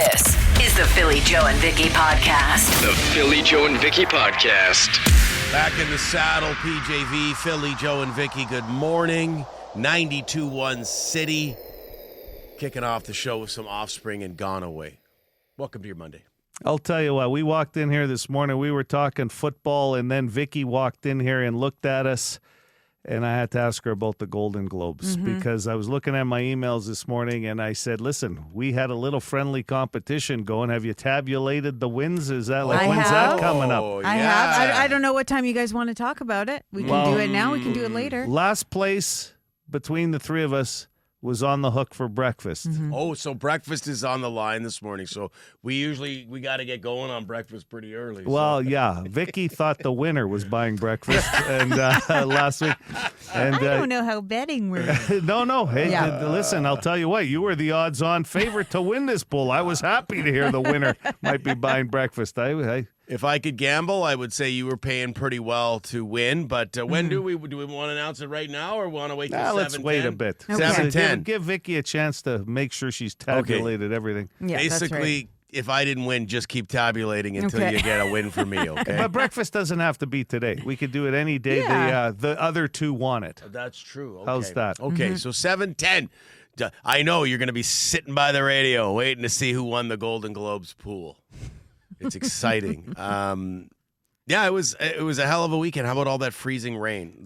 This is the Philly Joe and Vicky podcast. The Philly Joe and Vicky podcast. Back in the saddle, PJV, Philly Joe and Vicky, good morning. 92.1 City. Kicking off the show with some Offspring and Gone Away. Welcome to your Monday. I'll tell you what, we walked in here this morning, we were talking football, and then Vicky walked in here and looked at us, and I had to ask her about the Golden Globes because I was looking at my emails this morning, and I said, listen, we had a little friendly competition going. Have you tabulated the wins? Is that like, when's that coming up? Oh, I have. I don't know what time you guys want to talk about it. We can do it now. We can do it later. Last place between the three of us was on the hook for breakfast. Oh, so breakfast is on the line this morning. So we got to get going on breakfast pretty early. Well, yeah. Vicky thought the winner was buying breakfast and last week. And, I don't know how betting works. No. Hey, listen, I'll tell you what. You were the odds-on favorite to win this pool. I was happy to hear the winner might be buying breakfast. If I could gamble, I would say you were paying pretty well to win. But when do we want to announce it right now, or want to wait till 7:10? Let's wait a bit. Okay. 7:10. Give Vicky a chance to make sure she's tabulated everything. Yeah, Basically, that's right. if I didn't win, just keep tabulating until you get a win for me, okay? But breakfast doesn't have to be today. We could do it any day. Yeah. The other two want it. That's true. Okay. How's that? Okay, so 7:10. I know you're going to be sitting by the radio waiting to see who won the Golden Globes pool. It's exciting. Yeah, it was a hell of a weekend. How about all that freezing rain?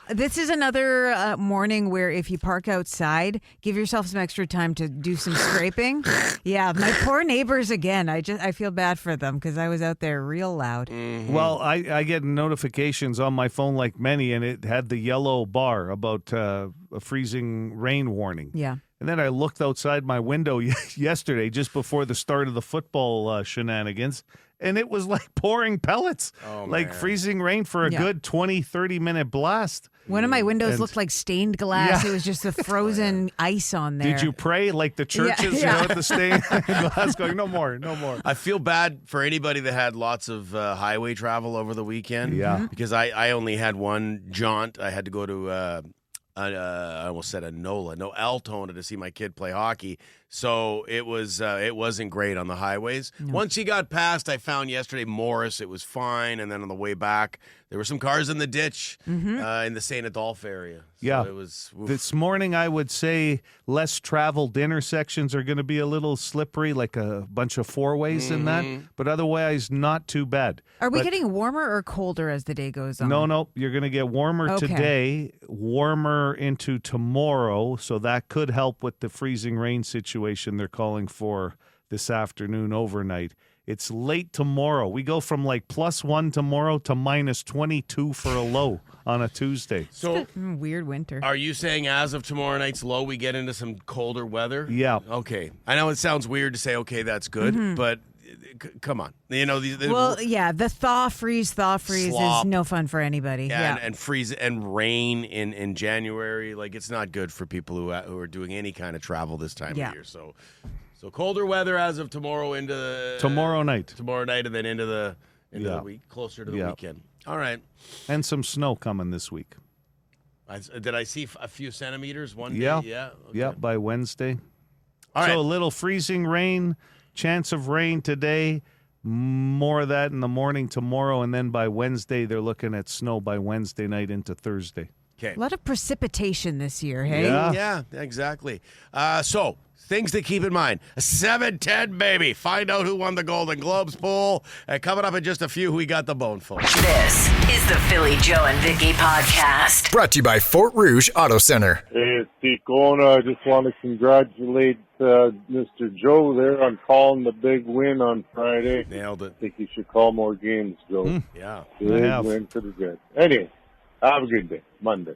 This is another morning where if you park outside, give yourself some extra time to do some scraping. Yeah, my poor neighbors again. I feel bad for them because I was out there real loud. Well, I get notifications on my phone like many, and it had the yellow bar about a freezing rain warning. Yeah. And then I looked outside my window yesterday just before the start of the football shenanigans, and it was like pouring pellets, like freezing rain for a good 20, 30-minute blast. One of my windows looked like stained glass. Yeah. It was just the frozen ice on there. Did you pray like the churches, you know, with the stained glass going, no more. I feel bad for anybody that had lots of highway travel over the weekend. Yeah. Because I only had one jaunt. I had to go to I almost said Altona to see my kid play hockey. So it wasn't great on the highways. No. Once you got past, I found yesterday Morris, it was fine. And then on the way back, there were some cars in the ditch in the St. Adolphe area. So Yeah. it was This morning, I would say less traveled intersections are going to be a little slippery, like a bunch of four-ways in that. But otherwise, not too bad. Are we But getting warmer or colder as the day goes on? No. You're going to get warmer Okay. today, warmer into tomorrow. So that could help with the freezing rain situation they're calling for this afternoon overnight. It's late tomorrow. We go from like +1 tomorrow to -22 for a low on a Tuesday. So Weird winter. are you saying as of tomorrow night's low, we get into some colder weather? Yeah. Okay. I know it sounds weird to say, okay, that's good, but come on. You know, Well, yeah, the thaw freeze Slop. is no fun for anybody. Yeah. and freeze and rain in January, like it's not good for people who are doing any kind of travel this time of year. So colder weather as of tomorrow into Tomorrow night. and then into the week, closer to the Yeah. weekend. All right. And some snow coming this week. Did I see a few centimeters one day? Yeah. Yeah. Okay. Yeah, by Wednesday. All right. So a little freezing rain, chance of rain today, more of that in the morning tomorrow, and then by Wednesday they're looking at snow by Wednesday night into Thursday. Okay. A lot of precipitation this year, hey? Yeah. Yeah, exactly. So, things to keep in mind. 7:10, baby. Find out who won the Golden Globes pool. Coming up in just a few, we got the bone full. This is the Philly Joe and Vicky podcast. Brought to you by Fort Rouge Auto Center. Hey, it's Pete Gona. I just want to congratulate Mr. Joe there on calling the big win on Friday. Nailed it. I think you should call more games, Joe. Yeah. Big have. win for the good. Anyway, have a good day. Monday.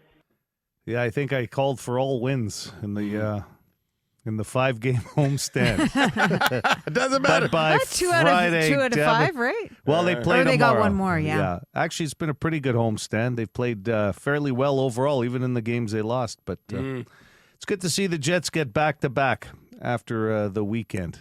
Yeah, I think I called for all wins in the 5-game homestand. It doesn't matter. But by Two Friday, out of five, right? Well, they played Or they got tomorrow. one more, yeah. Actually, it's been a pretty good homestand. They've played fairly well overall, even in the games they lost. But it's good to see the Jets get back-to-back after the weekend.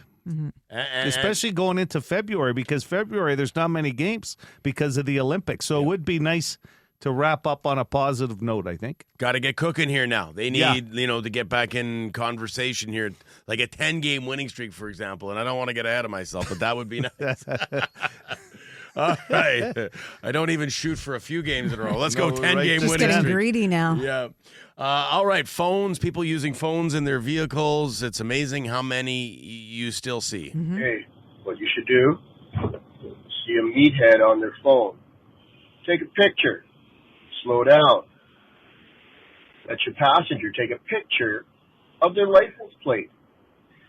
Especially going into February, because February there's not many games because of the Olympics. So it would be nice to wrap up on a positive note, I think. Got to get cooking here now. They need, to get back in conversation here, like a 10-game winning streak, for example. And I don't want to get ahead of myself, but that would be nice. All right. I don't even shoot for a few games in a row. Let's go 10-game winning Just streak. getting greedy now. Yeah. All right. Phones, people using phones in their vehicles. It's amazing how many you still see. Mm-hmm. Hey, what you should do, see a meathead on their phone. Take a picture. Slow down. Let your passenger take a picture of their license plate.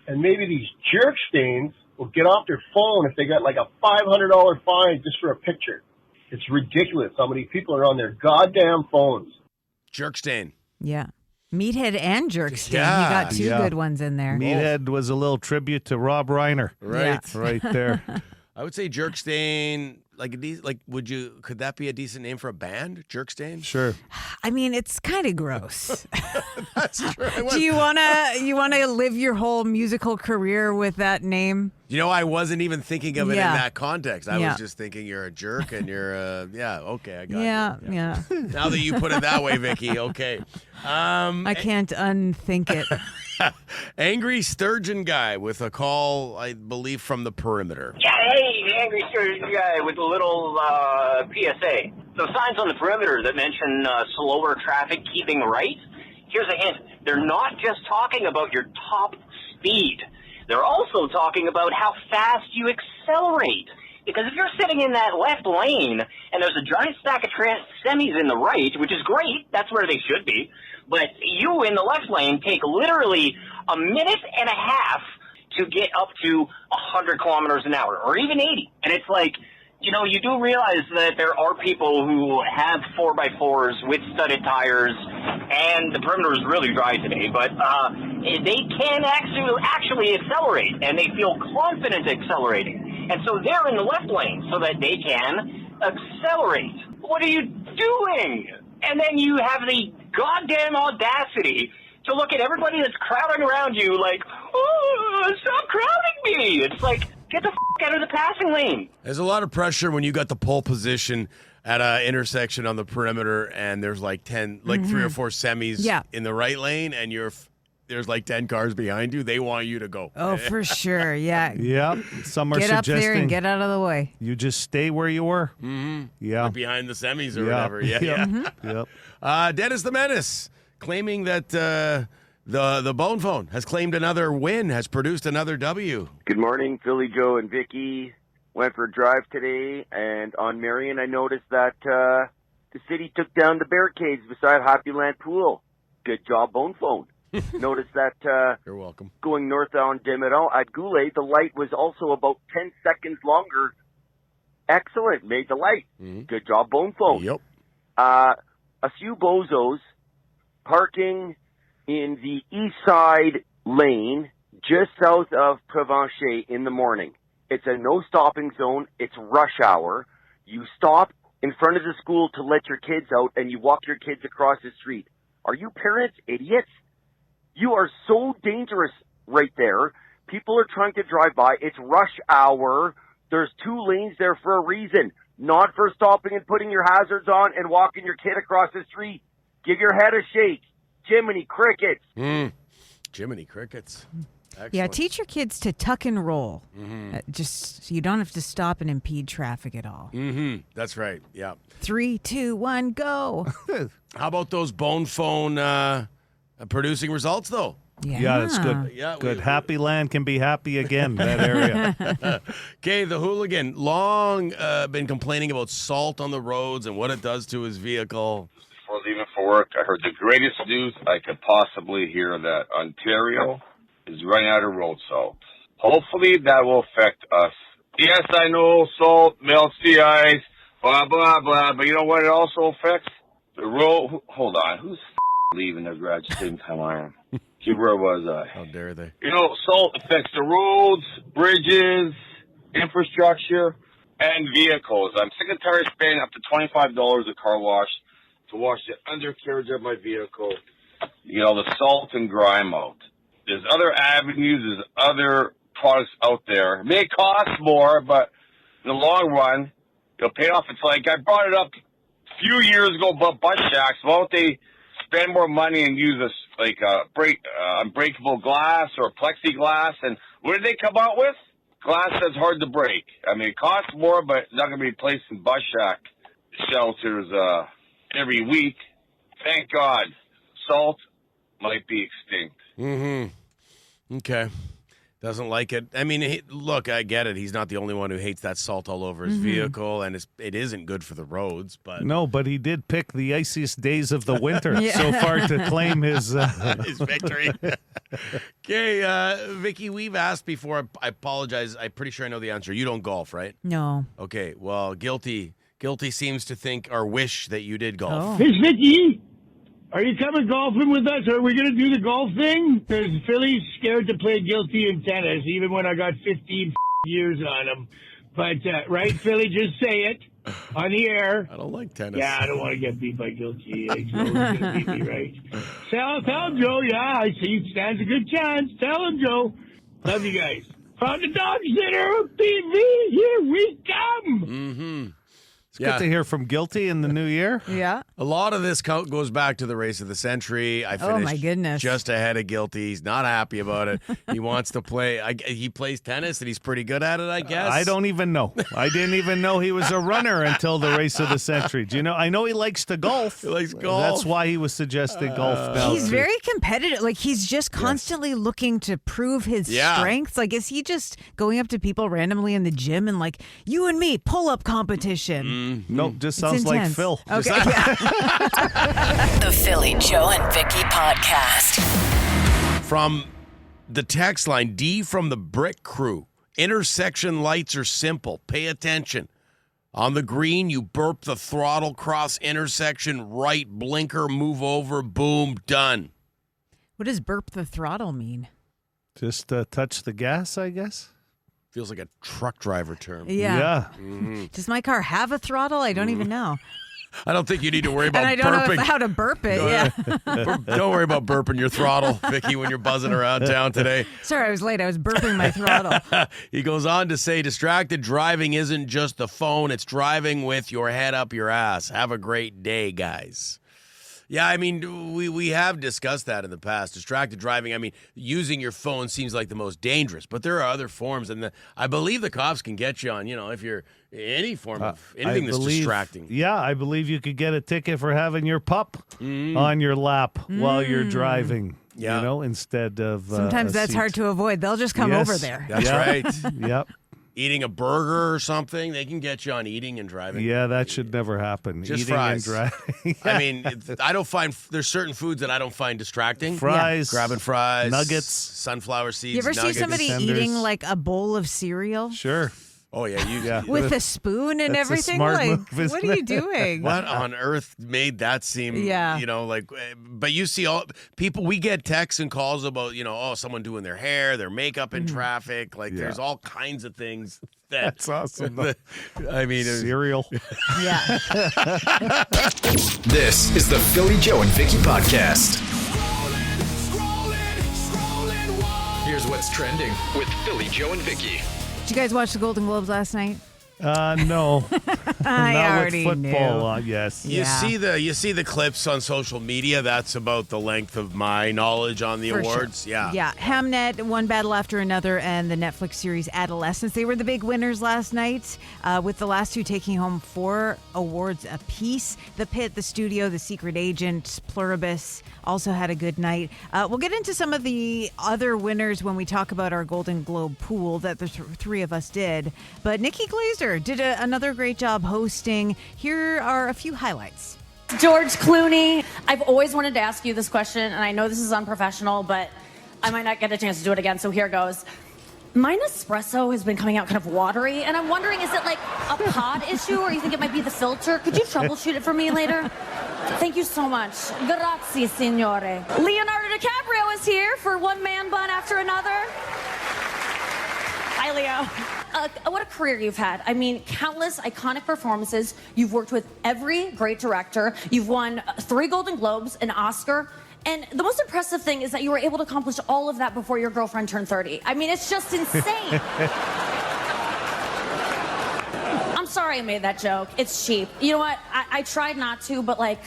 And maybe these jerk stains will get off their phone if they got like a $500 fine just for a picture. It's ridiculous how many people are on their goddamn phones. Jerk stain. Yeah. Meathead and Jerkstain. Yeah. You got two good ones in there. Meathead was a little tribute to Rob Reiner. Right. Yeah. Right there. I would say jerk stain. Could that be a decent name for a band? Jerk stain? Sure. I mean, it's kind of gross. That's true. Do you wanna live your whole musical career with that name? I wasn't even thinking of it in Yeah. that context. I Yeah. was just thinking you're a jerk and you're okay, I got Yeah, you. yeah. Now that you put it that way, Vicky, okay. I can't unthink it. Angry Sturgeon guy with a call, I believe, from the perimeter. Yeah, hey, angry sturgeon guy with a little PSA. So signs on the perimeter that mention slower traffic keeping right. Here's a hint. They're not just talking about your top speed. They're also talking about how fast you accelerate. Because if you're sitting in that left lane and there's a giant stack of semis in the right, which is great, that's where they should be, but you in the left lane take literally a minute and a half to get up to 100 kilometers an hour, or even 80. And it's like, you do realize that there are people who have 4x4s with studded tires, and the perimeter is really dry today, but they can actually accelerate, and they feel confident accelerating. And so they're in the left lane so that they can accelerate. What are you doing? And then you have the goddamn audacity to look at everybody that's crowding around you like, oh, stop crowding me. It's like, get the out of the passing lane. There's a lot of pressure when you got the pole position at an intersection on the perimeter and there's like 3 or 4 semis in the right lane and there's like 10 cars behind you. They want you to go. Oh, for sure. Yeah. Yeah. Some are Get up suggesting there and get out of the way. you just stay where you were. Mm-hmm. Yeah. Behind the semis or whatever. Yeah. Yep. Dennis the Menace claiming that the Bone Phone has claimed another win, has produced another W. Good morning, Philly Joe and Vicky. Went for a drive today, and on Marion, I noticed that the city took down the barricades beside Happyland Pool. Good job, Bone Phone. Noticed that You're welcome. going north on Demerol at Goulet, the light was also about 10 seconds longer. Excellent. Made the light. Mm-hmm. Good job, Bone Phone. Yep. A few bozos parking in the east side lane just south of Provencher in the morning. It's a no-stopping zone. It's rush hour. You stop in front of the school to let your kids out, and you walk your kids across the street. Are you parents idiots? You are so dangerous right there. People are trying to drive by. It's rush hour. There's 2 lanes there for a reason, not for stopping and putting your hazards on and walking your kid across the street. Give your head a shake. Jiminy crickets. Jiminy crickets. Excellent. Yeah, teach your kids to tuck and roll. Mm-hmm. Just so you don't have to stop and impede traffic at all. Mm-hmm. That's right. Yeah. 3, 2, 1, go. How about those Bone Phone producing results, though? Yeah, that's good. Yeah, Good. Happy Land can be happy again, that area. Okay, the hooligan, long been complaining about salt on the roads and what it does to his vehicle. Before leaving for work, I heard the greatest news I could possibly hear, that Ontario is running out of road salt. Hopefully that will affect us. Yes, I know salt melts the ice, blah, blah, blah, but you know what it also affects? The road. Hold on, who's leaving their garage at the same time I am? Where was I? How dare they? You know, salt affects the roads, bridges, infrastructure, and vehicles. I'm sick and tired of spending up to $25 a car wash to wash the undercarriage of my vehicle. You know, the salt and grime out. There's other avenues, there's other products out there. It may cost more, but in the long run, it'll pay off. It's like I brought it up a few years ago about bus shacks. Why don't they spend more money and use unbreakable glass or plexiglass? And what did they come out with? Glass that's hard to break. I mean, it costs more, but it's not going to be placed in bus shack shelters every week. Thank God. Salt might be extinct. Mm-hmm. Okay. Doesn't like it. I mean, look, I get it. He's not the only one who hates that salt all over his vehicle, and it isn't good for the roads. But no, but he did pick the iciest days of the winter so far to claim his his victory. Okay, Vicky, we've asked before. I apologize. I'm pretty sure I know the answer. You don't golf, right? No. Okay. Well, guilty seems to think or wish that you did golf. Hey, Vicky, are you coming golfing with us? Are we going to do the golf thing? Because Philly's scared to play guilty in tennis, even when I got 15 years on him. But, right, Philly, just say it on the air. I don't like tennis. Yeah, I don't want to get beat by guilty. Joe's going to beat me, right? Tell him, Joe. Yeah, I see. Stands a good chance. Tell him, Joe. Love you guys. From the Dog Center of TV, here we come. Mm-hmm. It's good to hear from Guilty in the new year. Yeah. A lot of this goes back to the race of the century. I finished my goodness. just ahead of Guilty. He's not happy about it. He wants to play. He plays tennis, and he's pretty good at it, I guess. I don't even know. I didn't even know he was a runner until the race of the century. Do you know? I know he likes to golf. He likes golf. That's why he was suggesting golf now. He's very competitive. Like, he's just constantly looking to prove his strengths. Like, is he just going up to people randomly in the gym and like, you and me, pull-up competition? Nope, just sounds like Phil. Okay. The Philly Joe and Vicky Podcast. From the text line, D from the Brick Crew. Intersection lights are simple. Pay attention. On the green, you burp the throttle, cross intersection, right blinker, move over, boom, done. What does burp the throttle mean? Just touch the gas, I guess. Feels like a truck driver term. Yeah. Mm-hmm. Does my car have a throttle? I don't even know. I don't think you need to worry about and I don't burping. know how to burp it. Don't worry about burping your throttle, Vicky, when you're buzzing around town today. Sorry, I was late. I was burping my throttle. He goes on to say, distracted driving isn't just the phone. It's driving with your head up your ass. Have a great day, guys. Yeah, I mean, we have discussed that in the past. Distracted driving, I mean, using your phone seems like the most dangerous, but there are other forms, and I believe the cops can get you on, if you're any form of anything that's distracting. Yeah, I believe you could get a ticket for having your pup on your lap while you're driving. Yeah. Instead of sometimes that's hard to avoid. They'll just come over there. That's right. Yep. Eating a burger or something, they can get you on eating and driving. Yeah, that should never happen. Just eating fries. and driving. I mean, I don't find there's certain foods that I don't find distracting. Fries, grabbing fries, nuggets, sunflower seeds. You ever nuggets. see somebody eating like a bowl of cereal? Sure. Oh yeah, with a spoon and That's everything. A smart like, move, what are you doing? What on earth made that seem? But you see all people. We get texts and calls about someone doing their hair, their makeup in traffic. Like there's all kinds of things. That's awesome. I mean, cereal. Yeah. This is the Philly Joe and Vicky Podcast. Here's what's trending with Philly Joe and Vicky. Did you guys watch the Golden Globes last night? No. I Not already with football. knew. Yes. You see the clips on social media. That's about the length of my knowledge on the awards. Sure. Yeah. Yeah. Hamnet, One Battle After Another, and the Netflix series Adolescence. They were the big winners last night, with the last two taking home 4 awards apiece. The Pit, The Studio, The Secret Agent, Pluribus also had a good night. We'll get into some of the other winners when we talk about our Golden Globe pool that the three of us did. But Nikki Glaser did another great job hosting. Here are a few highlights. George Clooney. I've always wanted to ask you this question, and I know this is unprofessional, but I might not get a chance to do it again, so here goes. My Nespresso has been coming out kind of watery, and I'm wondering, is it like a pod issue, or you think it might be the filter? Could you troubleshoot it for me later? Thank you so much. Grazie, signore. Leonardo DiCaprio is here for One Man Bun After Another. Hi, Leo. What a career you've had. I mean, countless iconic performances. You've worked with every great director. You've won 3 Golden Globes, an Oscar. And the most impressive thing is that you were able to accomplish all of that before your girlfriend turned 30. I mean, it's just insane. I'm sorry I made that joke. It's cheap. You know what? I tried not to, but like,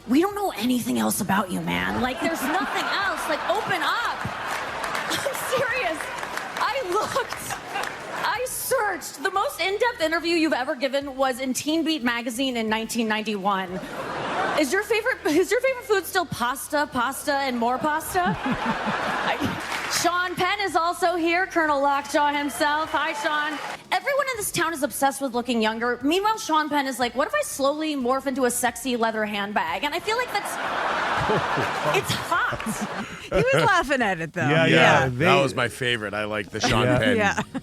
we don't know anything else about you, man. Like, there's nothing else. Like, open up. I'm serious. I searched. The most in-depth interview you've ever given was in Teen Beat magazine in 1991. Is your favorite food still pasta, and more pasta? Sean Penn is also here, Colonel Lockjaw himself. Hi, Sean. Everyone in this town is obsessed with looking younger. Meanwhile, Sean Penn is like, what if I slowly morph into a sexy leather handbag? And I feel like that's... it's hot. He was laughing at it, though. Yeah. That was my favorite. I like the Sean Penn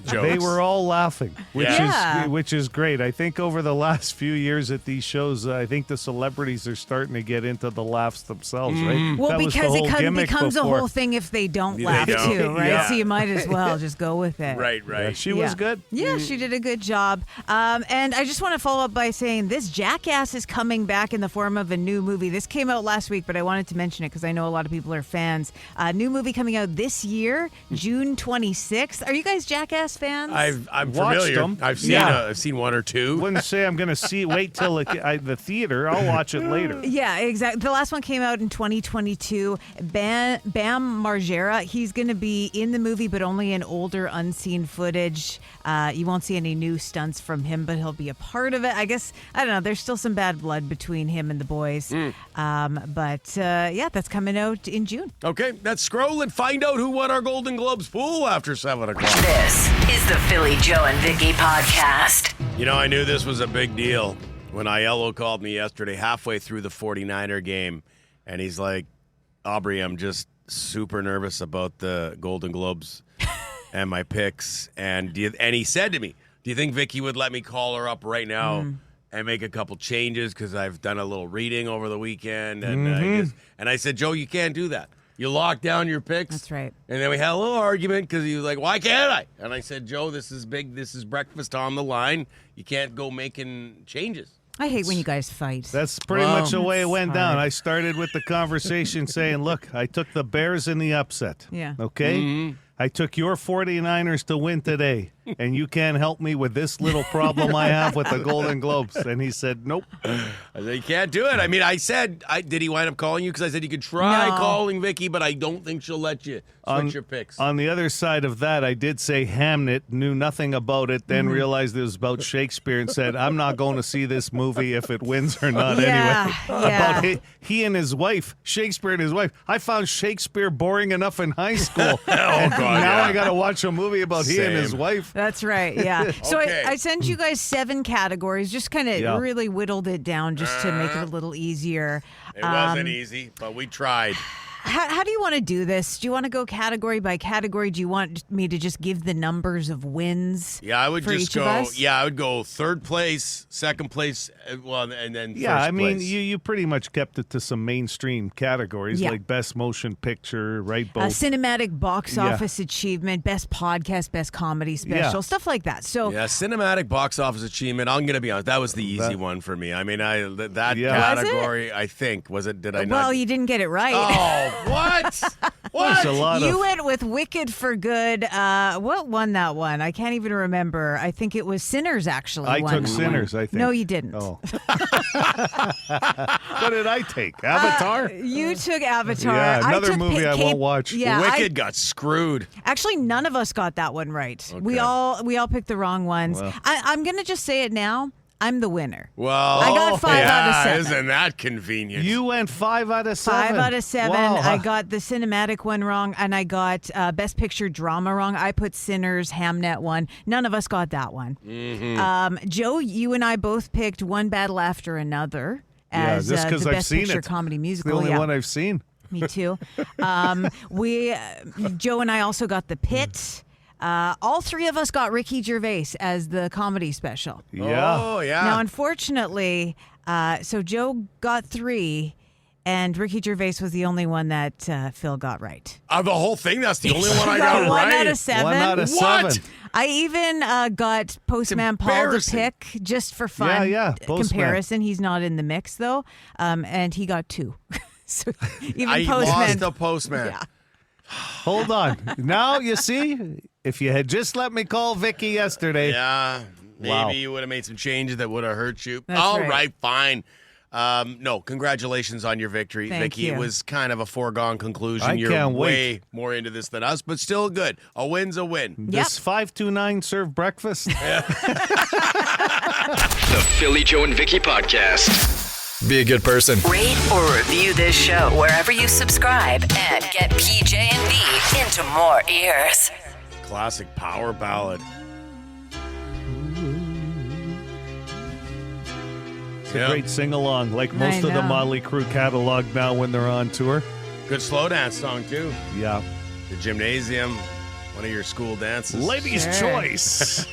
jokes. They were all laughing, which is great. I think over the last few years at these shows, I think the celebrities are starting to get into the laughs themselves, right? Well, that because it becomes before. a whole thing if they don't laugh too, right? Yeah. So you might as well just go with it. Right. Yeah, she was good. Yeah, she did a good job. And I just want to follow up by saying this Jackass is coming back in the form of a new movie. This came out last week, but I wanted to mention it because I know a lot of people are fans. New movie coming out this year, June 26th. Are you guys Jackass fans? I'm Watched familiar. them. I've seen one or two. Wouldn't say I'm going to wait till the theater. I'll watch it later. Yeah, exactly. The last one came out in 2022. Bam Margera, he's going to be in the movie, but only in older, unseen footage. You won't see any new stunts from him, but he'll be a part of it. I guess, I don't know, there's still some bad blood between him and the boys. That's coming out in June. Okay, let's scroll and find out who won our Golden Globes pool after 7 o'clock. This is the Philly Joe and Vicky podcast. You know, I knew this was a big deal when Aiello called me yesterday halfway through the 49er game, and he's like, Aubrey, I'm just super nervous about the Golden Globes and my picks. And he said to me, do you think Vicky would let me call her up right now and make a couple changes because I've done a little reading over the weekend? And, I said, Joe, you can't do that. You lock down your picks. That's right. And then we had a little argument because he was like, why can't I? And I said, Joe, this is big. This is breakfast on the line. You can't go making changes. I hate when you guys fight. That's pretty much the way it went down. I started with the conversation saying, look, I took the Bears in the upset. Yeah. Okay? I took your 49ers to win today, and you can't help me with this little problem I have with the Golden Globes. And he said, nope. I said, you can't do it. I mean, I said, did he wind up calling you? Because I said you could try calling Vicky, but I don't think she'll let you switch your picks. On the other side of that, I did say Hamnet, knew nothing about it, then realized it was about Shakespeare and said, I'm not going to see this movie if it wins or not anyway. About he and his wife, Shakespeare and his wife. I found Shakespeare boring enough in high school. Now I got to watch a movie about he and his wife. That's right, yeah. So Okay. I sent you guys 7 categories, just kind of really whittled it down just to make it a little easier. It wasn't easy, but we tried. How do you want to do this? Do you want to go category by category? Do you want me to just give the numbers of wins? Yeah, I would for just each of go. us? Yeah, I would go third place, second place, and then Yeah, first I mean, place. you pretty much kept it to some mainstream categories like best motion picture, right? Both Cinematic box office achievement, best podcast, best comedy special, stuff like that. So yeah, cinematic box office achievement. I'm gonna be honest, that was the easy one for me. I mean, that category, I think, was it? Did I not? Well, you didn't get it right. Oh, what? There's a lot You went with Wicked for Good. What won that one? I can't even remember. I think it was Sinners, actually. I won took that Sinners, one. I think. No, you didn't. Oh. What did I take? Avatar? You took Avatar. Yeah, I another took movie I won't watch. Yeah, Wicked got screwed. Actually, none of us got that one right. Okay. We all picked the wrong ones. Well. I'm going to just say it now. I'm the winner. Well, I got 5 out of 7. Isn't that convenient? You went 5 out of 7. 5 out of 7. Wow. I got the cinematic one wrong, and I got Best Picture Drama wrong. I put Sinners, Hamnet one. None of us got that one. Joe, you and I both picked One Battle After Another as just 'cause the I've Best seen Picture it. comedy musical. The only one I've seen. Me too. Joe and I also got The Pit. All 3 of us got Ricky Gervais as the comedy special. Yeah. Oh, yeah. Now, unfortunately, so Joe got 3, and Ricky Gervais was the only one that Phil got right. The whole thing, that's the only one I got right. 1 out of 7. 1 out of 7. I even got Postman Paul to pick just for fun. Yeah, Postman. Comparison. He's not in the mix, though, and he got 2. So even I Postman. lost the Postman. Yeah. Hold on. Now, you see, if you had just let me call Vicky yesterday. Yeah. Maybe Wow. you would have made some changes that would have hurt you. That's All right. right, fine. No, congratulations on your victory, Thank Vicky. you. It was kind of a foregone conclusion. I You're can't way wait. more into this than us, but still good. A win's a win. Does 529 serve breakfast? The Philly Joe and Vicky Podcast. Be a good person. Rate or review this show wherever you subscribe and get PJV into more ears. Classic power ballad. It's a great sing-along, like most of the know. Motley Crue catalog now when they're on tour. Good slow dance song, too. Yeah. The Gymnasium, one of your school dances. Ladies' choice.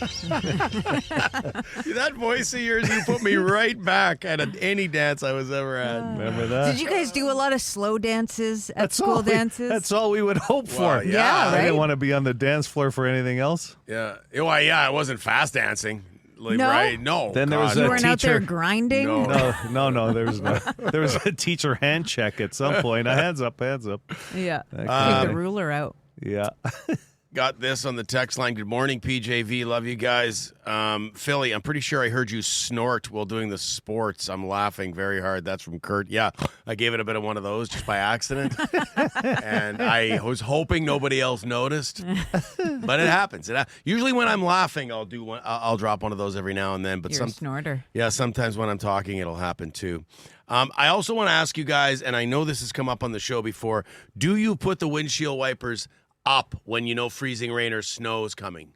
That voice of yours, you put me right back at any dance I was ever at. Remember that? Did you guys do a lot of slow dances at school dances? That's all we would hope Well, for. yeah, I right? didn't want to be on the dance floor for anything else. Yeah. Well, yeah, it wasn't fast dancing. Like, No? Right? No. Then there was God, you a weren't out there teacher- grinding? No. There was a teacher hand check at some point. Hands up. Yeah. Okay. Take the ruler out. Yeah. Got this on the text line. Good morning, PJV. Love you guys. Philly, I'm pretty sure I heard you snort while doing the sports. I'm laughing very hard. That's from Kurt. Yeah, I gave it a bit of one of those just by accident. And I was hoping nobody else noticed. But it happens. Usually when I'm laughing, I'll do one. I'll drop one of those every now and then. But You're a snorter. Yeah, sometimes when I'm talking, it'll happen too. I also want to ask you guys, and I know this has come up on the show before, do you put the windshield wipers up when you know freezing rain or snow is coming?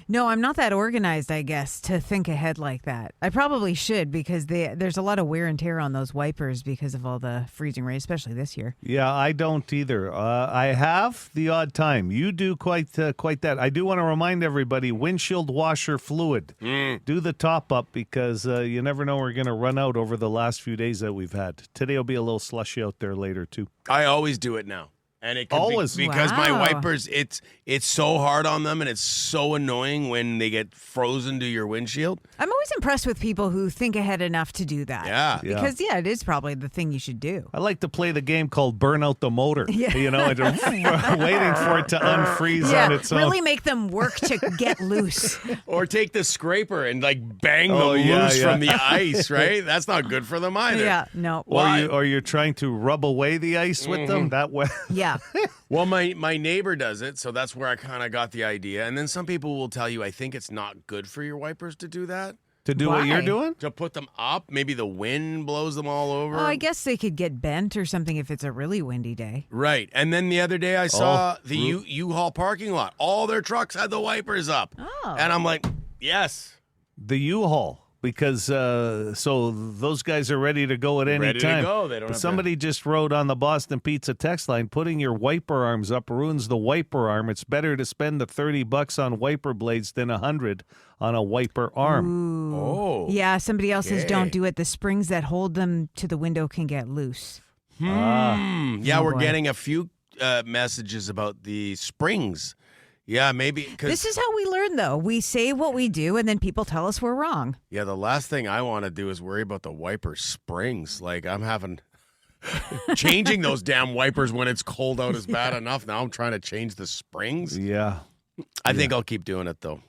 No, I'm not that organized, I guess, to think ahead like that. I probably should because there's a lot of wear and tear on those wipers because of all the freezing rain, especially this year. Yeah, I don't either. I have the odd time. You do quite that. I do want to remind everybody, windshield washer fluid. Do the top up because you never know we're going to run out over the last few days that we've had. Today will be a little slushy out there later, too. I always do it now. And it could Always. be because my Wow. wipers, it's so hard on them and it's so annoying when they get frozen to your windshield. I'm always impressed with people who think ahead enough to do that. Yeah. Because, it is probably the thing you should do. I like to play the game called Burn Out the Motor. Yeah. You know, and waiting for it to unfreeze on its own. really make them work to get loose. Or take the scraper and like bang them Oh, yeah, loose yeah. from the ice, right? That's not good for them either. Yeah, no. Or you're trying to rub away the ice with them that way. Yeah. Well, my neighbor does it, so that's where I kind of got the idea. And then some people will tell you, I think it's not good for your wipers to do that. To do what you're Why? doing? To put them up, maybe the wind blows them all over. Oh, I guess they could get bent or something if it's a really windy day. Right. And then the other day I saw the U-Haul parking lot. All their trucks had the wipers up. Oh. And I'm like, yes. The U-Haul. Because so those guys are ready to go at any Ready to time. go. They don't But have to- somebody just wrote on the Boston Pizza text line, putting your wiper arms up ruins the wiper arm. It's better to spend the $30 on wiper blades than $100 on a wiper arm. Oh. Yeah, somebody else says Okay. don't do it. The springs that hold them to the window can get loose. Yeah, Oh, we're boy. getting a few messages about the springs. Yeah, maybe. This is how we learn, though. We say what we do, and then people tell us we're wrong. Yeah, the last thing I want to do is worry about the wiper springs. Like, I'm having... changing those damn wipers when it's cold out is bad enough. Now I'm trying to change the springs. Yeah. I think I'll keep doing it, though.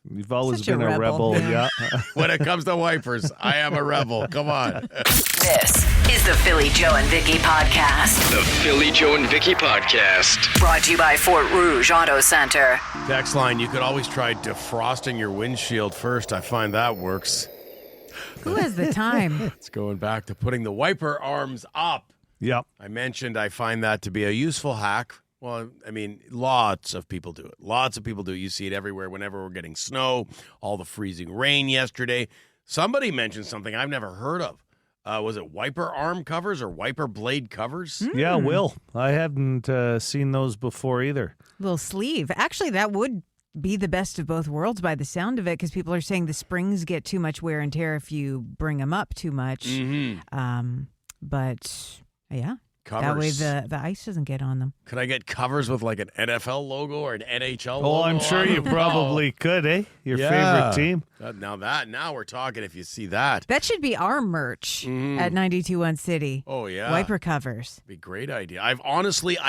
You've always Such a been a rebel. rebel. Yeah. When it comes to wipers, I am a rebel. Come on. This is the Philly Joe and Vicky Podcast. The Philly Joe and Vicky Podcast. Brought to you by Fort Rouge Auto Center. Text line, you could always try defrosting your windshield first. I find that works. Who has the time? It's going back to putting the wiper arms up. Yep. I mentioned I find that to be a useful hack. Well, I mean, lots of people do it. Lots of people do it. You see it everywhere whenever we're getting snow, all the freezing rain yesterday. Somebody mentioned something I've never heard of. Was it wiper arm covers or wiper blade covers? Yeah, Will. I hadn't seen those before either. Little sleeve. Actually, that would be the best of both worlds by the sound of it, because people are saying the springs get too much wear and tear if you bring them up too much. But, yeah. That way Covers. the ice doesn't get on them. Could I get covers with like an NFL logo or an NHL logo? Oh, I'm sure on you them? probably could, eh? Your Yeah. favorite team. Now we're talking if you see that. That should be our merch at 92.1 City. Oh, yeah. Wiper covers. Be a great idea. I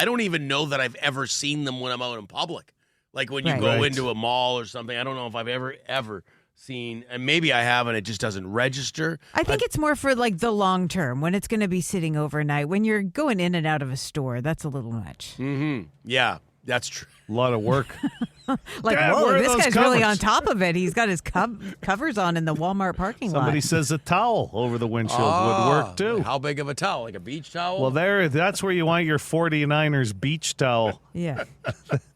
don't even know that I've ever seen them when I'm out in public. Like when you go into a mall or something. I don't know if I've ever seen, and maybe I have, and it just doesn't register. I think it's more for like the long term when it's going to be sitting overnight. When you're going in and out of a store, that's a little much. Mm-hmm. Yeah, that's true. A lot of work. Like, Dad, whoa, where are this those guy's really covers? on top of it. He's got his covers on in the Walmart parking lot. Somebody says a towel over the windshield would work too. How big of a towel? Like a beach towel? Well, that's where you want your 49ers beach towel. Yeah.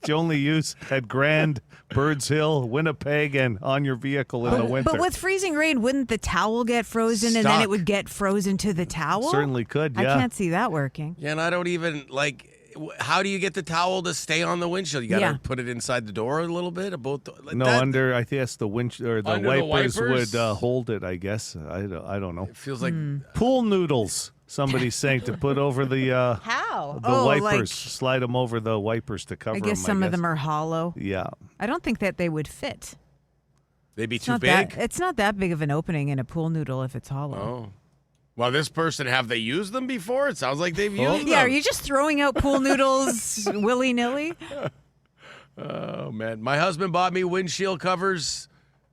You only use at Grand, Birds Hill, Winnipeg, and on your vehicle in the winter. But with freezing rain, wouldn't the towel get frozen and then it would get frozen to the towel? Certainly could, yeah. I can't see that working. Yeah, and I don't even, like, how do you get the towel to stay on the windshield? You got to put it inside the door a little bit? Under, I guess the windshield or the wipers would wipers? Hold it, I guess. I don't know. It feels like... Pool noodles, somebody's saying, to put over the How? the wipers. Slide them over the wipers to cover them, I guess some of them are hollow. Yeah. I don't think that they would fit. They'd be too big? It's not that big of an opening in a pool noodle if it's hollow. Oh. Well, this person, have they used them before? It sounds like they've used them. Yeah, are you just throwing out pool noodles willy-nilly? Oh, man. My husband bought me windshield covers.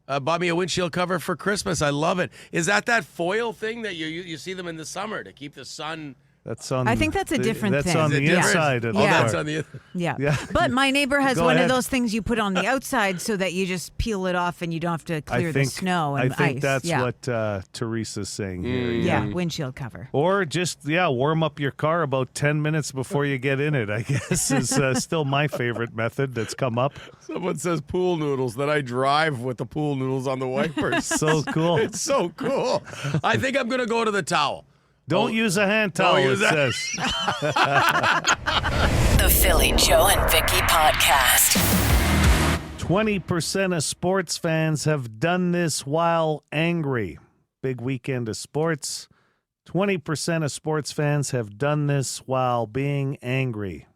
Bought me a windshield cover for Christmas. I love it. Is that foil thing that you see them in the summer to keep the sun... That's on. I think that's a different thing. That's on the inside of the car. That's on the Yeah. But my neighbor has Go one ahead. of those things you put on the outside so that you just peel it off and you don't have to clear the snow and I think ice. that's what Teresa's saying here. Yeah, windshield cover. Or just, warm up your car about 10 minutes before you get in it, I guess, is still my favorite method that's come up. Someone says pool noodles, then I drive with the pool noodles on the wipers. So cool. It's so cool. I think I'm going to go to the towel. Don't use a hand towel, it says. The Philly Joe and Vicky Podcast. 20% of sports fans have done this while angry. Big weekend of sports. 20% of sports fans have done this while being angry.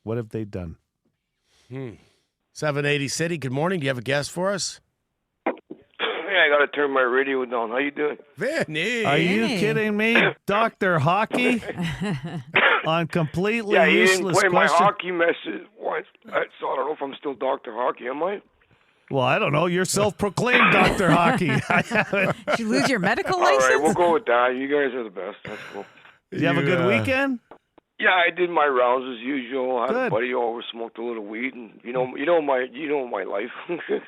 What have they done? 780 City, good morning. Do you have a guess for us? I got to turn my radio down. How you doing? Vinny. Are you kidding me? Dr. Hockey? On completely you useless didn't play question? my hockey message once, so I don't know if I'm still Dr. Hockey, am I? Well, I don't know. You're self-proclaimed Dr. Hockey. Did you lose your medical All license? right, we'll go with that. You guys are the best. That's cool. Did you have a good weekend? Yeah, I did my rounds as usual. I had Good. a buddy over, smoked a little weed, and you know my life.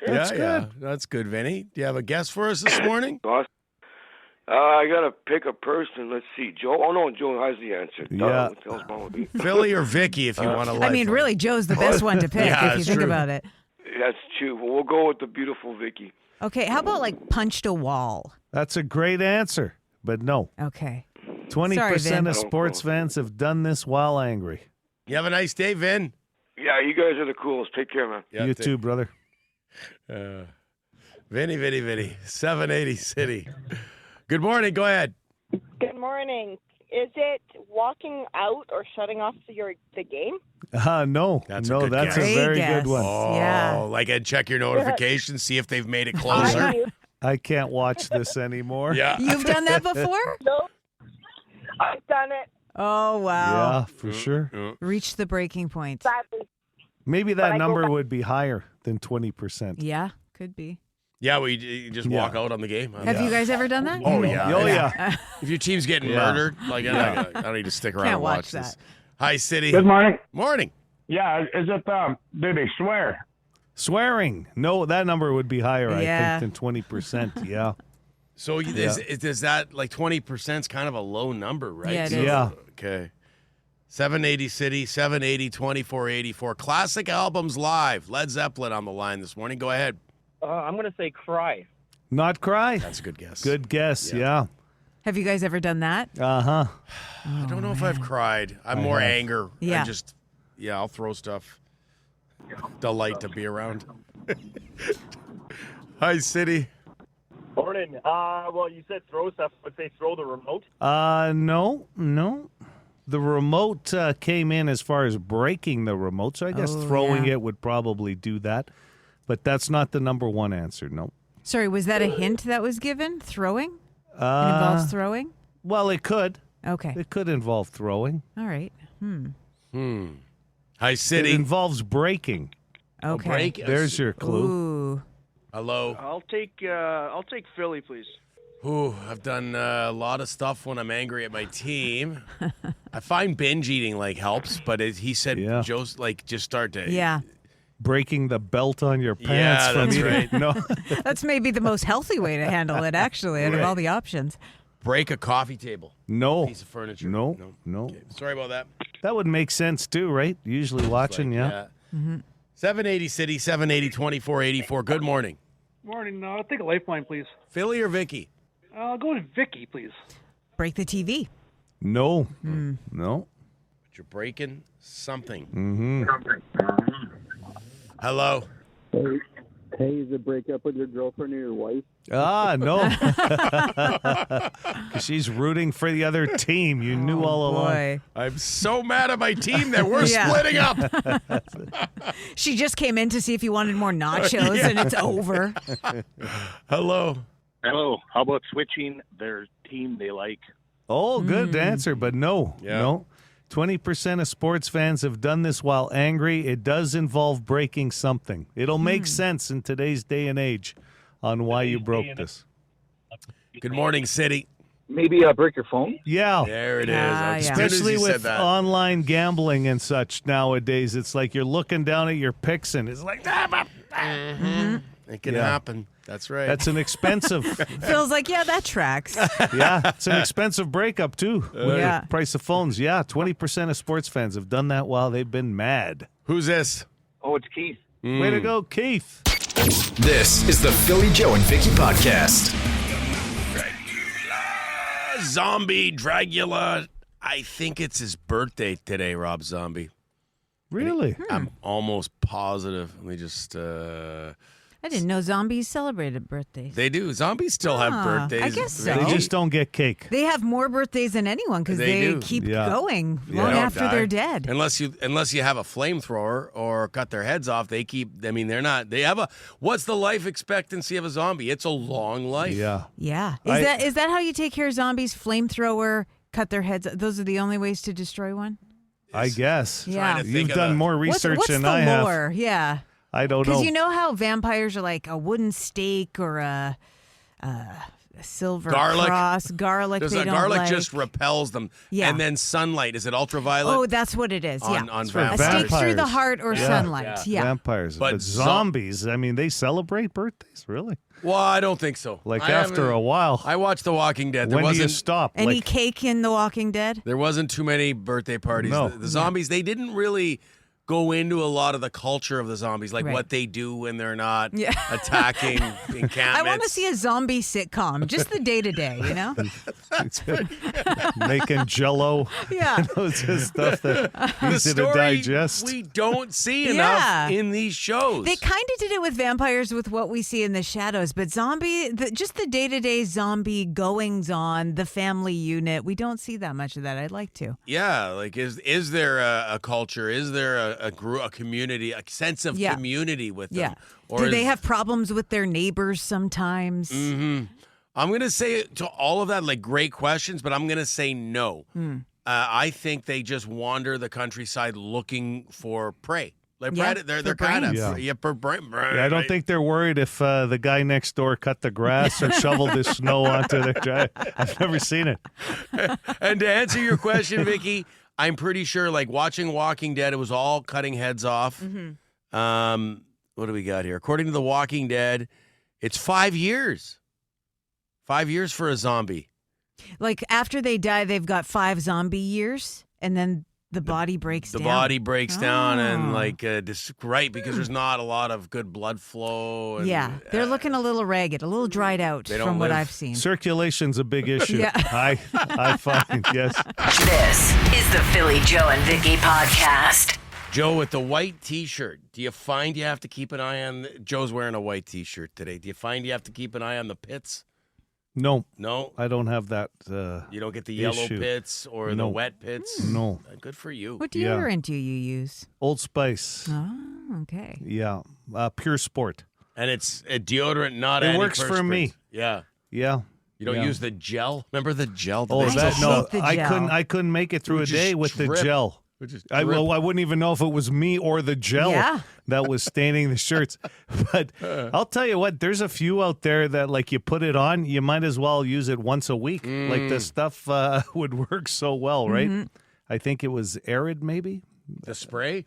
That's good, Vinny. Do you have a guess for us this morning? I gotta pick a person. Let's see, Joe. Oh no, Joe has the answer. Yeah. What the hell's wrong with me? Philly or Vicky, if you want to. I mean, really, Joe's the best one to pick if you think about it. That's true. Well, we'll go with the beautiful Vicky. Okay, how about like punched a wall? That's a great answer, but no. Okay. 20% of sports fans have done this while angry. You have a nice day, Vin. Yeah, you guys are the coolest. Take care, man. You too, brother. Vinny. 780 City. Good morning. Go ahead. Good morning. Is it walking out or shutting off the game? No. That's no, a good that's guess. a very good one. Oh, like check your notifications, see if they've made it closer. I can't watch this anymore. Yeah. You've done that before? No. I've done it. Oh, wow. Yeah, for sure. Reached the breaking point. Sadly. Maybe But I that go number back- would be higher than 20%. Yeah, could be. Yeah, well, you just walk out on the game. Have you guys ever done that? Oh, yeah. Oh, yeah. If your team's getting Yeah. murdered, I don't need to stick around Can't and watch watch this. that. Hi, City. Good morning. Morning. Yeah, is it, do they swear? Swearing. No, that number would be higher, Yeah. I think, than 20%. Yeah. So is that like 20% is kind of a low number, right? Yeah, it So- is. Yeah. Okay. 780 City, 780-2484. Classic albums live. Led Zeppelin on the line this morning. Go ahead. I'm going to say Cry. Not cry. That's a good guess. Good guess, yeah. Have you guys ever done that? Uh-huh. I don't know if I've cried. I'm more have. anger. Yeah. I'll throw stuff. Delight to be around. Hi, City. Morning. Well, you said throw stuff. Would they throw the remote? No. The remote came in as far as breaking the remote, so I guess throwing it would probably do that. But that's not the number one answer, no. Sorry, was that a hint that was given? Throwing? It involves throwing? Well, it could. Okay. It could involve throwing. All right. Hi, City. It involves breaking. Okay. Break. There's your clue. Ooh. Hello. I'll take Philly, please. Ooh, I've done a lot of stuff when I'm angry at my team. I find binge eating helps, but he said Joe's just start to Yeah. Breaking the belt on your pants. Yeah, from that's eating. right. No. That's maybe the most healthy way to handle it, actually, out of all the options. break a coffee table. No. Piece of furniture. No. Okay. Sorry about that. That would make sense too, right? Usually watching, yeah. Mm-hmm. 780 City, 780 2484. Good morning. Morning. I'll take a lifeline, please. Philly or Vicky? I'll go with Vicky, please. Break the TV. No. Mm. No. But you're breaking something. Mm-hmm. Hello. Hey, is it break up with your girlfriend or your wife? Ah, no. 'Cause she's rooting for the other team. You knew all along. I'm so mad at my team that we're Yeah. splitting up. She just came in to see if you wanted more nachos, and it's over. Hello. Hello. How about switching their team they like? Oh, good answer, but no. No. 20% of sports fans have done this while angry. It does involve breaking something. It'll make sense in today's day and age on why you broke this. Good morning, City. Maybe break your phone? Yeah. There it is. As soon as Especially you said with that. online gambling and such nowadays. It's like you're looking down at your picks and it's like, It can happen. That's right. That's an expensive. Feels like, that tracks. Yeah, it's an expensive breakup too. With Yeah. the price of phones. Yeah, 20% of sports fans have done that while they've been mad. Who's this? Oh, it's Keith. Way to go, Keith. This is the Philly Joe and Vicky podcast. Zombie Dragula. I think it's his birthday today, Rob Zombie. Really? I'm almost positive. Let me just. I didn't know zombies celebrated birthdays. They do. Zombies still have birthdays. I guess so. They just don't get cake. They have more birthdays than anyone because they do. keep Yeah. going They long don't after die. they're dead. Unless you have a flamethrower or cut their heads off, they keep. I mean, they're not. They have a. What's the life expectancy of a zombie? It's a long life. Yeah. Yeah. I- Is that how you take care of zombies? Flamethrower, cut their heads. Those are the only ways to destroy one? I guess. Yeah. You've done more research what's than the I have. lore? Yeah. I don't know. Because you know how vampires are like a wooden stake or a silver Garlic. cross, garlic. Does they a don't garlic like. just repels them? Yeah. And then sunlight. Is it ultraviolet? Oh, that's what it is. Yeah. On For a vampires. stake through the heart or sunlight. Yeah. Vampires. But But zombies, I mean, they celebrate birthdays, really? Well, I don't think so. Like I after haven't- a while. I watched The Walking Dead. There When do you wasn't stop? Any Like, cake in The Walking Dead? There wasn't too many birthday parties. No. The zombies, they didn't really go into a lot of the culture of the zombies, like Right. what they do when they're not Yeah. attacking encampments. I want to see a zombie sitcom, just the day to day, you know? making jello. Yeah. Those are stuff that the easy to story digest. we don't see Yeah. enough in these shows. They kind of did it with vampires with what we see in the shadows, but just the day to day zombie goings on, the family unit, we don't see that much of that. I'd like to. Yeah, like is there a culture? Is there a group, a community, a sense of Yeah. community with them? Yeah. Or Do they is- have problems with their neighbors sometimes? Mm-hmm. I'm going to say to all of that, like great questions, but I'm going to say no. I think they just wander the countryside looking for prey. Like Yeah, they're for kind of brains. for brain. Yeah, I don't think they're worried if the guy next door cut the grass or shoveled the snow onto their drive. I've never seen it. And to answer your question, Vicky, I'm pretty sure, like watching Walking Dead, it was all cutting heads off. What do we got here? According to The Walking Dead, it's 5 years. 5 years for a zombie. Like after they die, they've got 5 zombie years, and then the body breaks The down. body breaks down and Oh. like right because there's not a lot of good blood flow. And, Yeah, they're looking a little ragged, a little dried out They don't from what live. I've seen. Circulation's a big issue. Yeah. I find, yes. This is the Philly Joe and Vicky podcast. Joe with the white T-shirt. Do you find you have to keep an eye on? Joe's wearing a white T-shirt today. Do you find you have to keep an eye on the pits? No. No, I don't have that. you don't get the yellow issue. pits or the No. wet pits. No. Good for you. What Yeah. deodorant do you use? Old Spice. Oh, okay. Yeah. Pure Sport. And it's a deodorant, not It works for me. Yeah. Yeah. You don't Yeah. use the gel. Remember the gel? Oh, They that still no! sell- the I gel. couldn't make it through It a would day just with the drip. gel. I wouldn't even know if it was me or the gel that was staining the shirts. But I'll tell you what, there's a few out there that, like, you put it on, you might as well use it once a week. Like, the stuff would work so well, right? Mm-hmm. I think it was Arid, maybe? The spray?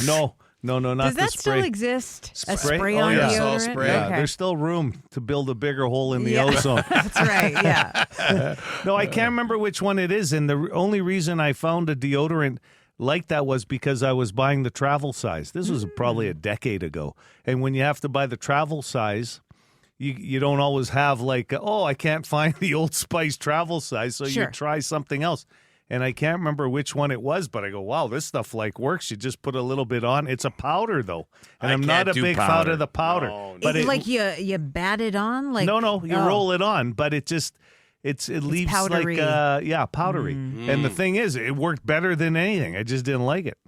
No, not Does the that spray. still exist? A Spray? spray Oh, on yeah. deodorant? Spray. Yeah, Okay. there's still room to build a bigger hole in the Yeah. ozone. That's right, yeah. No, I can't remember which one it is. And the only reason I found a deodorant like that was because I was buying the travel size. This was probably a decade ago. And when you have to buy the travel size, you don't always have like, I can't find the Old Spice travel size, so Sure. you try something else. And I can't remember which one it was, but I go, wow, this stuff like works. You just put a little bit on. It's a powder though, and I'm not a big fan of the powder. No, But It's like you bat it on? Like no, you roll it on, but it just it leaves powdery. like powdery. And the thing is, it worked better than anything. I just didn't like it.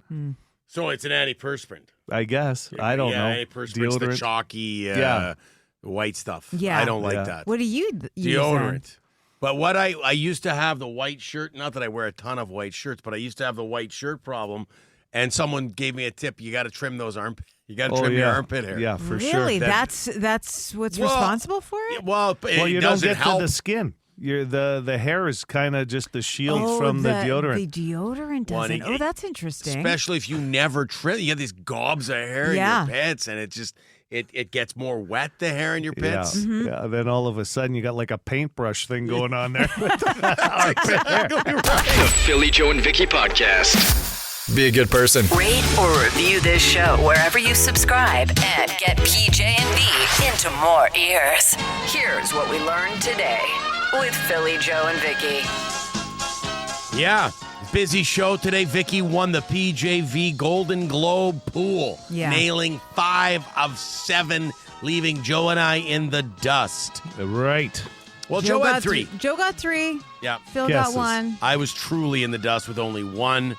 So it's an antiperspirant. I guess I don't know. Antiperspirant's the chalky, white stuff. Yeah. I don't like that. What do you use Deodorant. then? But what I used to have the white shirt, not that I wear a ton of white shirts, but I used to have the white shirt problem, and someone gave me a tip. You got to trim those armpit. You got to trim your armpit hair. Yeah, for sure. Really? That's what's responsible for it? Well, you it don't doesn't get help. to the skin. The hair is kind of just the shield Oh, from the deodorant. The deodorant doesn't. Well, That's interesting. Especially if you never trim. You have these gobs of hair Yeah. in your pits, and it just it gets more wet, the hair in your pits. Yeah, then all of a sudden you got like a paintbrush thing going on there. The Philly Joe and Vicky Podcast. Be a good person. Rate or review this show wherever you subscribe and get PJ&V into more ears. Here's what we learned today with Philly Joe and Vicky. Yeah. Busy show today. Vicky won the PJV Golden Globe pool, nailing 5 of 7, leaving Joe and I in the dust. Right. Well, Joe had 3. Joe got 3. Yeah. Phil got 1. I was truly in the dust with only 1.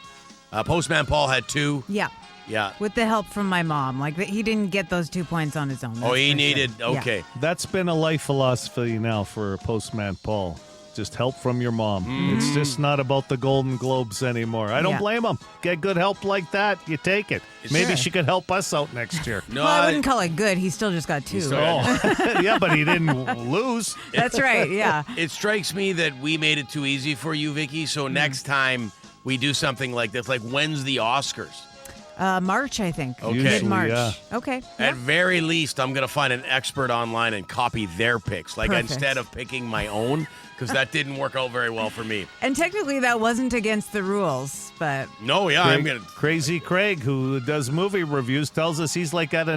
Postman Paul had 2. Yeah. Yeah. With the help from my mom. Like, he didn't get those 2 points on his own. Oh, he that's for needed, sure. okay. Yeah. That's been a life philosophy now for Postman Paul. Just help from your mom. It's just not about the Golden Globes anymore. I don't blame him. Get good help like that, you take it. Maybe she could help us out next year. No, Well, I wouldn't call it good. He still just got 2. Yeah, but he didn't lose. That's right, yeah. It strikes me that we made it too easy for you, Vicky, so next time we do something like this, like when's the Oscars? March, I think. Okay. Mid-March. yeah. Okay. At very least, I'm going to find an expert online and copy their picks. Like, Perfect. instead of picking my own, because that didn't work out very well for me. And technically, that wasn't against the rules, but No, yeah, I'm going to... Crazy Craig, who does movie reviews, tells us he's like at a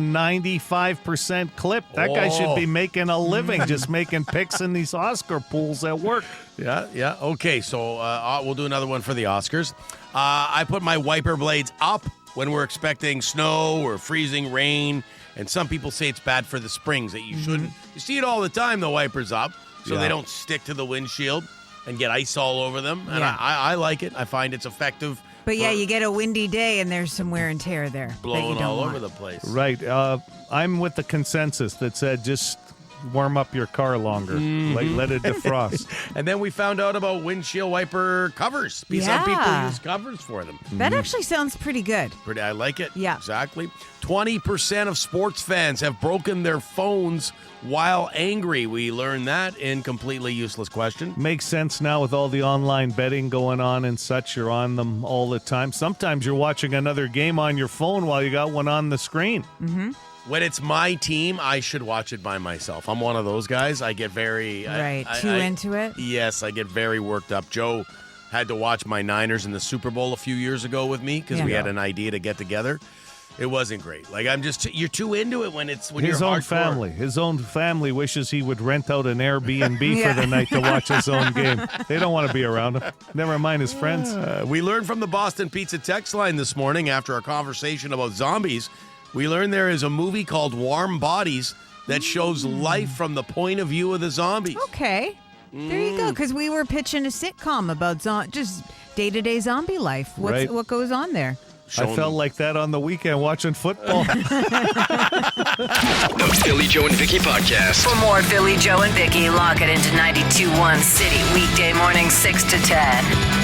95% clip. That guy should be making a living just making picks in these Oscar pools at work. Yeah. Okay, so we'll do another one for the Oscars. I put my wiper blades up when we're expecting snow or freezing rain, and some people say it's bad for the springs, that you shouldn't. You see it all the time, the wipers up, so they don't stick to the windshield and get ice all over them. And Yeah. I like it. I find it's effective. But yeah, for you get a windy day and there's some wear and tear there. that you blowing don't all want. over the place. Right. I'm with the consensus that said just warm up your car longer. Let it defrost. And then we found out about windshield wiper covers. Some people Yeah. use covers for them. That actually sounds pretty good. I like it. Yeah. Exactly. 20% of sports fans have broken their phones while angry. We learned that in Completely Useless Question. Makes sense now with all the online betting going on and such. You're on them all the time. Sometimes you're watching another game on your phone while you got one on the screen. Mm-hmm. When it's my team, I should watch it by myself. I'm one of those guys. I get very... into it? Yes, I get very worked up. Joe had to watch my Niners in the Super Bowl a few years ago with me because we had an idea to get together. It wasn't great. Like, you're too into it when His you're own hardcore. family. His own family wishes he would rent out an Airbnb for the night to watch his own game. They don't want to be around him. Never mind his friends. We learned from the Boston Pizza text line this morning after our conversation about zombies. We learned there is a movie called Warm Bodies that shows life from the point of view of the zombies. Okay. There you go. Because we were pitching a sitcom about just day-to-day zombie life. What goes on there? I felt like that on the weekend watching football. The Philly Joe and Vicky Podcast. For more Philly Joe and Vicky, lock it into 92.1 City weekday morning 6 to 10.